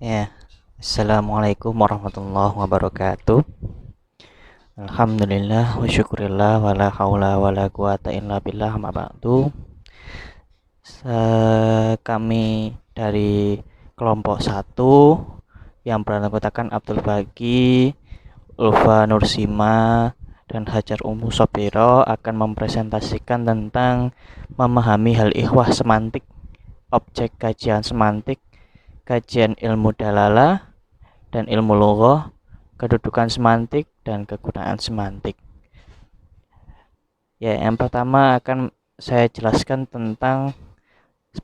Ya, Assalamualaikum warahmatullahi wabarakatuh. Alhamdulillah wa syukurillah wa la haula wa la quwata illa billah ma ba'du. Kami dari kelompok 1 yang beranggotakan Abdul Baqi, Ulfa Nursima, dan Hajar Ummu Sobiro akan mempresentasikan tentang memahami hal ikhwah semantik, objek kajian semantik, kajian ilmu dalalah dan ilmu loghah, kedudukan semantik dan kegunaan semantik. Ya, yang pertama akan saya jelaskan tentang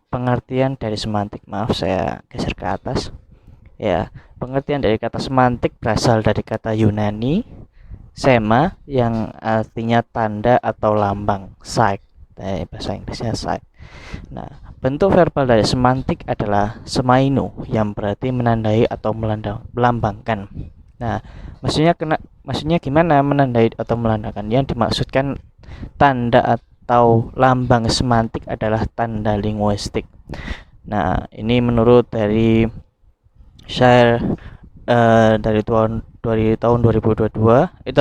pengertian dari semantik. Maaf, saya geser ke atas. Ya, pengertian dari kata semantik berasal dari kata Yunani sema yang artinya tanda atau lambang, sign. Bahasa Inggrisnya sign. Nah, bentuk verbal dari semantik adalah semainu yang berarti menandai atau melambangkan. Nah, maksudnya gimana menandai atau melambangkan? Yang dimaksudkan tanda atau lambang semantik adalah tanda linguistik. Nah, ini menurut dari share dari tahun 2022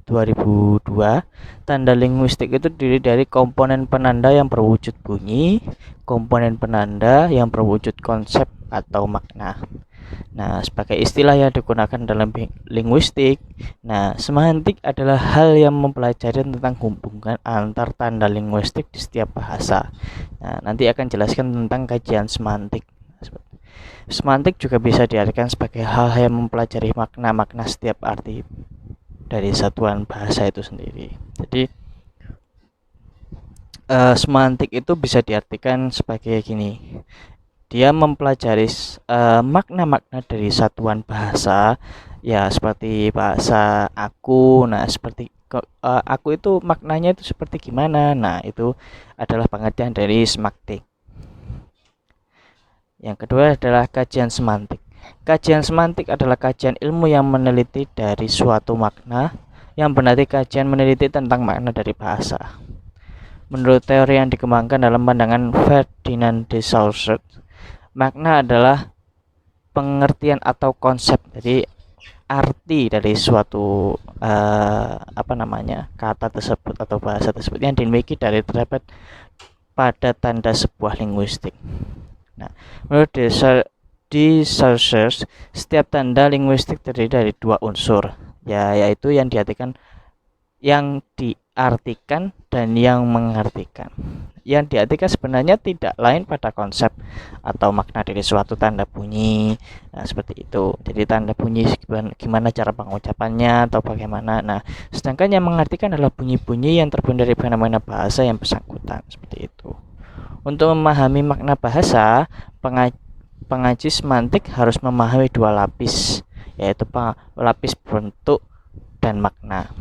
2002 tanda linguistik itu terdiri dari komponen penanda yang berwujud bunyi, komponen penanda yang berwujud konsep atau makna. Nah, sebagai istilah yang digunakan dalam linguistik, nah, semantik adalah hal yang mempelajari tentang hubungan antar tanda linguistik di setiap bahasa. Nah, nanti akan jelaskan tentang kajian semantik. Semantik juga bisa diartikan sebagai hal yang mempelajari makna-makna setiap arti dari satuan bahasa itu sendiri. Jadi, semantik itu bisa diartikan sebagai gini. Dia mempelajari makna-makna dari satuan bahasa, ya seperti bahasa aku. Nah, seperti aku itu maknanya itu seperti gimana. Nah, itu adalah pengertian dari semantik. Yang kedua adalah kajian semantik. Kajian semantik adalah kajian ilmu yang meneliti dari suatu makna, yang berarti kajian meneliti tentang makna dari bahasa. Menurut teori yang dikembangkan dalam pandangan Ferdinand de Saussure, makna adalah pengertian atau konsep dari arti dari suatu kata tersebut atau bahasa tersebut yang dimiliki dari terdapat pada tanda sebuah linguistik. Nah, menurut de Saussure, setiap tanda linguistik terdiri dari dua unsur, yaitu yang diartikan dan yang mengartikan. Yang diartikan sebenarnya tidak lain pada konsep atau makna dari suatu tanda bunyi. Nah, seperti itu. Jadi tanda bunyi gimana cara pengucapannya atau bagaimana. Nah, sedangkan yang mengartikan adalah bunyi-bunyi yang terbuat dari fenomena bahasa yang bersangkutan. Seperti itu. Untuk memahami makna bahasa, pengaji semantik harus memahami dua lapis, yaitu lapis bentuk dan makna.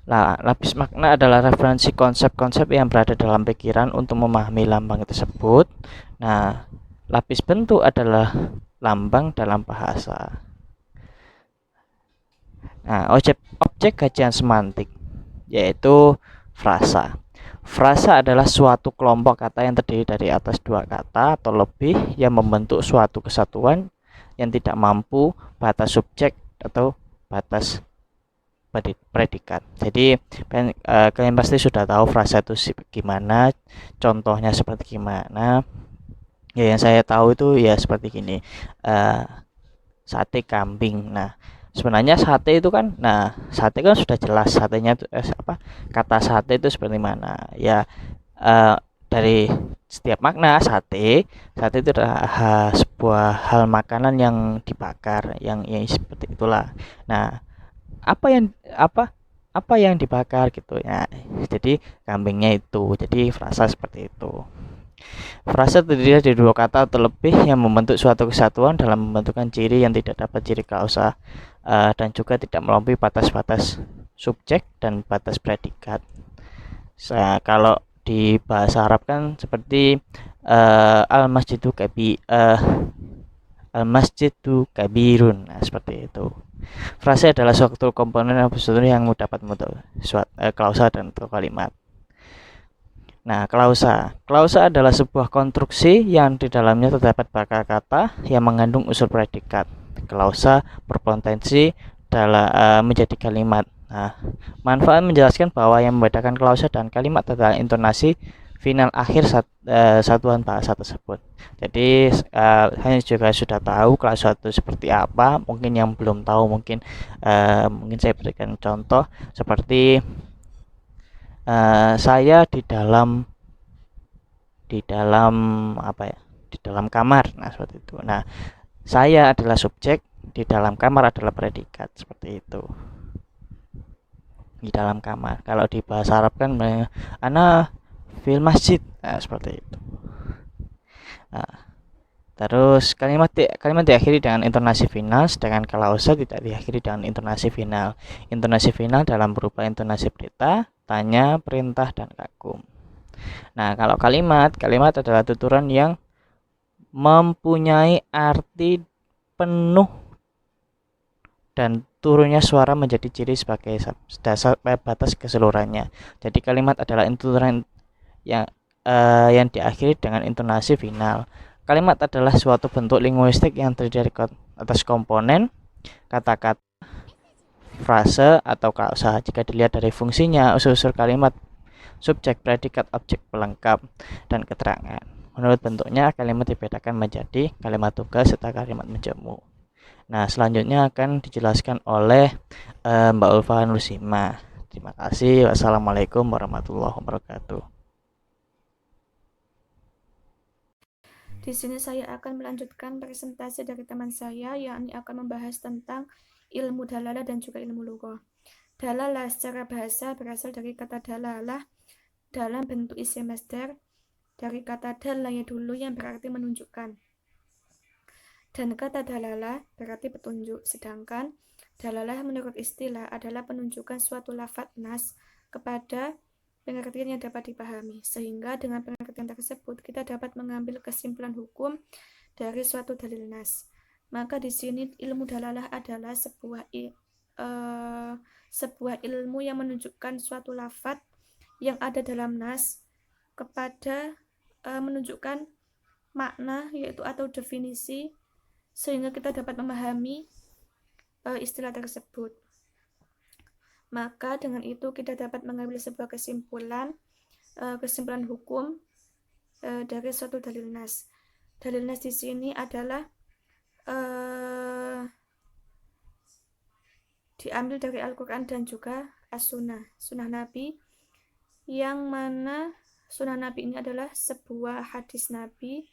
Nah, lapis makna adalah referensi konsep-konsep yang berada dalam pikiran untuk memahami lambang tersebut. Nah, lapis bentuk adalah lambang dalam bahasa. Nah, objek kajian semantik yaitu frasa. Frasa adalah suatu kelompok kata yang terdiri dari atas dua kata atau lebih yang membentuk suatu kesatuan yang tidak mampu batas subjek atau batas predikat. Jadi kalian pasti sudah tahu frasa itu gimana, contohnya seperti gimana. Ya, yang saya tahu itu ya seperti gini. Sate kambing. Nah, sebenarnya sate itu kan, sate kan sudah jelas satenya itu kata sate itu seperti mana. Ya, dari setiap makna sate itu adalah sebuah hal makanan yang dibakar, yang seperti itulah. Nah, apa yang apa yang dibakar gitu ya. Jadi kambingnya itu. Jadi frasa seperti itu. Frasa terdiri dari dua kata atau lebih yang membentuk suatu kesatuan dalam membentukkan ciri yang tidak dapat ciri kausa dan juga tidak melampaui batas-batas subjek dan batas predikat. Kalau di bahasa Arab kan seperti al-masjidu kabirun. Nah, seperti itu. Frase adalah suatu komponen yang dapat membentuk klausa dan kalimat. Nah, klausa. Klausa adalah sebuah konstruksi yang di dalamnya terdapat bakal kata yang mengandung unsur predikat. Klausa berpotensi menjadi kalimat. Nah, manfaat menjelaskan bahwa yang membedakan klausa dan kalimat adalah intonasi final akhir satuan bahasa tersebut. Jadi hanya juga sudah tahu klausa itu seperti apa. Mungkin yang belum tahu mungkin saya berikan contoh seperti saya di dalam apa ya, di dalam kamar. Nah, seperti itu. Nah, saya adalah subjek, di dalam kamar adalah predikat, seperti itu. Di dalam kamar, kalau di bahasa Arab kan ana fil masjid. Nah, seperti itu. Nah, terus kalimat diakhiri dengan intonasi final, sedangkan klausa tidak diakhiri dengan intonasi final. Intonasi final dalam berupa intonasi perintah, tanya, perintah, dan kagum. Nah, kalau kalimat adalah tuturan yang mempunyai arti penuh dan turunnya suara menjadi ciri sebagai dasar batas keseluruhannya. Jadi kalimat adalah tuturan yang diakhiri dengan intonasi final. Kalimat adalah suatu bentuk linguistik yang terdiri atas komponen kata-kata, frase, atau klausa. Jika dilihat dari fungsinya, unsur-unsur kalimat subjek, predikat, objek pelengkap, dan keterangan. Menurut bentuknya, kalimat dibedakan menjadi kalimat tunggal serta kalimat menjemu. Nah, selanjutnya akan dijelaskan oleh Mbak Ulfa Nusima. Terima kasih. Wassalamualaikum warahmatullahi wabarakatuh. Di sini saya akan melanjutkan presentasi dari teman saya, yakni akan membahas tentang ilmu dalalah dan juga ilmu lughah. Dalalah secara bahasa berasal dari kata dalalah dalam bentuk isim masdar dari kata dalla dulu yang berarti menunjukkan. Dan kata dalalah berarti petunjuk, sedangkan dalalah menurut istilah adalah penunjukan suatu lafadz nas kepada pengertian yang dapat dipahami, sehingga dengan pengertian tersebut kita dapat mengambil kesimpulan hukum dari suatu dalil nas. Maka di sini ilmu dalalah adalah sebuah ilmu yang menunjukkan suatu lafadz yang ada dalam nas kepada menunjukkan makna yaitu atau definisi sehingga kita dapat memahami istilah tersebut. Maka dengan itu kita dapat mengambil sebuah kesimpulan hukum dari suatu dalil nas. Dalil nas di sini adalah diambil dari Al-Quran dan juga As-Sunnah, Sunnah Nabi, yang mana Sunnah Nabi ini adalah sebuah hadis Nabi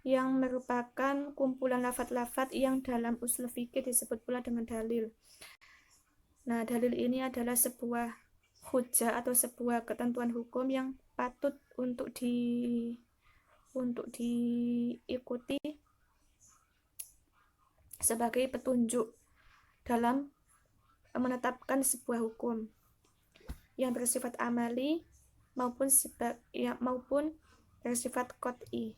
yang merupakan kumpulan lafadz-lafadz yang dalam usul fikih disebut pula dengan dalil. Nah, dalil ini adalah sebuah hujjah atau sebuah ketentuan hukum yang patut untuk diikuti sebagai petunjuk dalam menetapkan sebuah hukum yang bersifat amali maupun bersifat qot'i.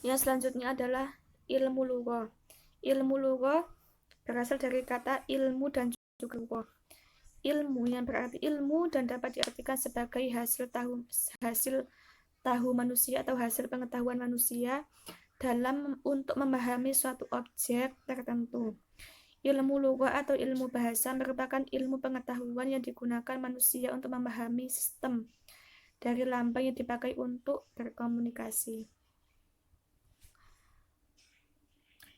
Yang selanjutnya adalah ilmu lughah. Ilmu lughah berasal dari kata ilmu dan juga lughah. Ilmu yang berarti ilmu dan dapat diartikan sebagai hasil tahu manusia atau hasil pengetahuan manusia untuk memahami suatu objek tertentu. Ilmu lughah atau ilmu bahasa merupakan ilmu pengetahuan yang digunakan manusia untuk memahami sistem dari lambang yang dipakai untuk berkomunikasi.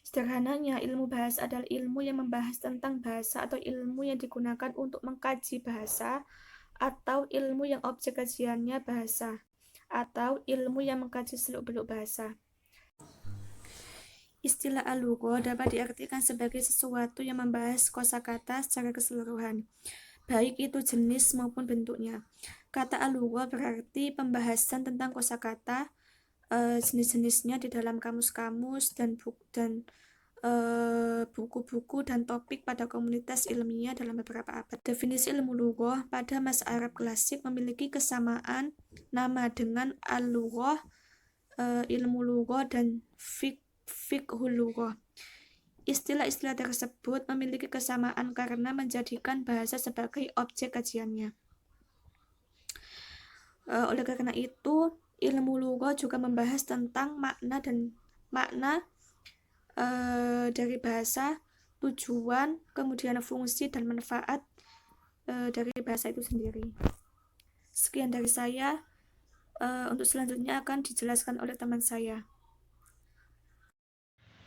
Sederhananya, ilmu bahasa adalah ilmu yang membahas tentang bahasa atau ilmu yang digunakan untuk mengkaji bahasa atau ilmu yang objek kajiannya bahasa atau ilmu yang mengkaji seluk-beluk bahasa. Istilah al-lughah dapat diartikan sebagai sesuatu yang membahas kosakata secara keseluruhan, baik itu jenis maupun bentuknya. Kata al-lughah berarti pembahasan tentang kosakata, jenis-jenisnya di dalam kamus-kamus dan buku-buku dan topik pada komunitas ilmiah dalam beberapa abad. Definisi ilmu lughah pada masa Arab klasik memiliki kesamaan nama dengan al-lughah, ilmu lughah, dan fiqhul lughah. Istilah-istilah tersebut memiliki kesamaan karena menjadikan bahasa sebagai objek kajiannya. Oleh karena itu, ilmu lugha juga membahas tentang makna dari bahasa, tujuan, kemudian fungsi dan manfaat dari bahasa itu sendiri. Sekian dari saya. Untuk selanjutnya akan dijelaskan oleh teman saya.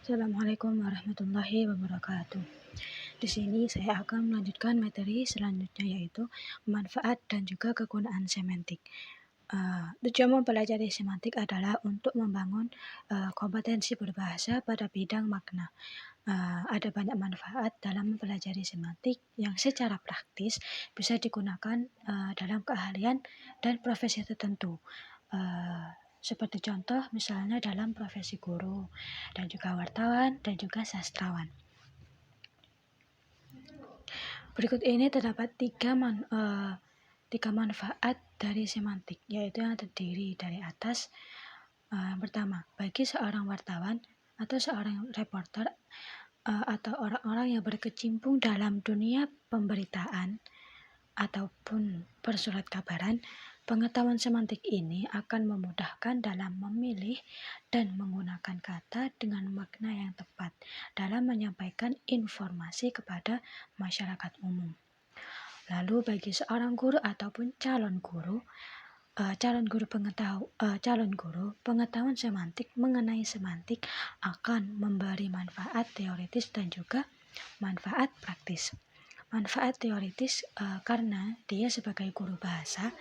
Assalamualaikum warahmatullahi wabarakatuh. Di sini saya akan melanjutkan materi selanjutnya, yaitu manfaat dan juga kegunaan semantik. Tujuan mempelajari semantik adalah untuk membangun kompetensi berbahasa pada bidang makna. Ada banyak manfaat dalam mempelajari semantik yang secara praktis bisa digunakan dalam keahlian dan profesi tertentu. Seperti contoh misalnya dalam profesi guru dan juga wartawan dan juga sastrawan. Berikut ini terdapat tiga manfaat dari semantik, yaitu yang terdiri dari atas. Pertama, bagi seorang wartawan atau seorang reporter atau orang-orang yang berkecimpung dalam dunia pemberitaan ataupun bersurat kabaran, pengetahuan semantik ini akan memudahkan dalam memilih dan menggunakan kata dengan makna yang tepat dalam menyampaikan informasi kepada masyarakat umum. Lalu bagi seorang guru ataupun calon guru pengetahuan semantik mengenai semantik akan memberi manfaat teoritis dan juga manfaat praktis. Manfaat teoritis karena dia sebagai guru bahasa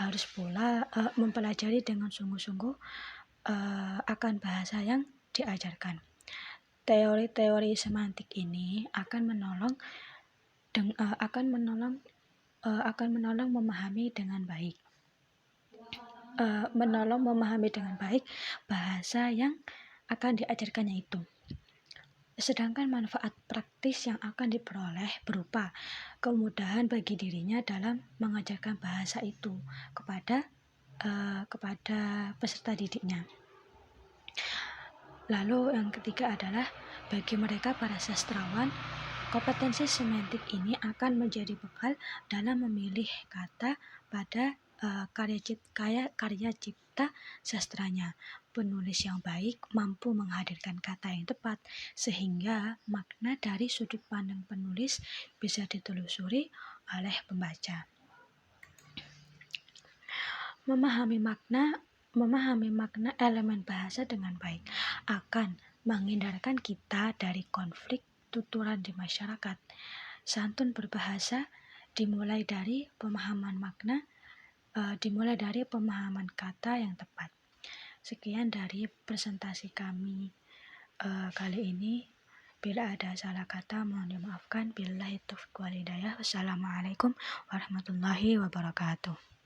harus pula mempelajari dengan sungguh-sungguh akan bahasa yang diajarkan. Teori-teori semantik ini akan menolong memahami dengan baik. Bahasa yang akan diajarkannya itu. Sedangkan manfaat praktis yang akan diperoleh berupa kemudahan bagi dirinya dalam mengajarkan bahasa itu kepada peserta didiknya. Lalu yang ketiga adalah bagi mereka para sastrawan, kompetensi semantik ini akan menjadi bekal dalam memilih kata pada karya cipta sastranya. Penulis yang baik mampu menghadirkan kata yang tepat sehingga makna dari sudut pandang penulis bisa ditelusuri oleh pembaca. Memahami makna elemen bahasa dengan baik akan menghindarkan kita dari konflik tuturan di masyarakat. Santun berbahasa dimulai dari pemahaman kata yang tepat. Sekian dari presentasi kami kali ini. Bila ada salah kata mohon dimaafkan. Billahi taufiq wal hidayah. Wassalamualaikum warahmatullahi wabarakatuh.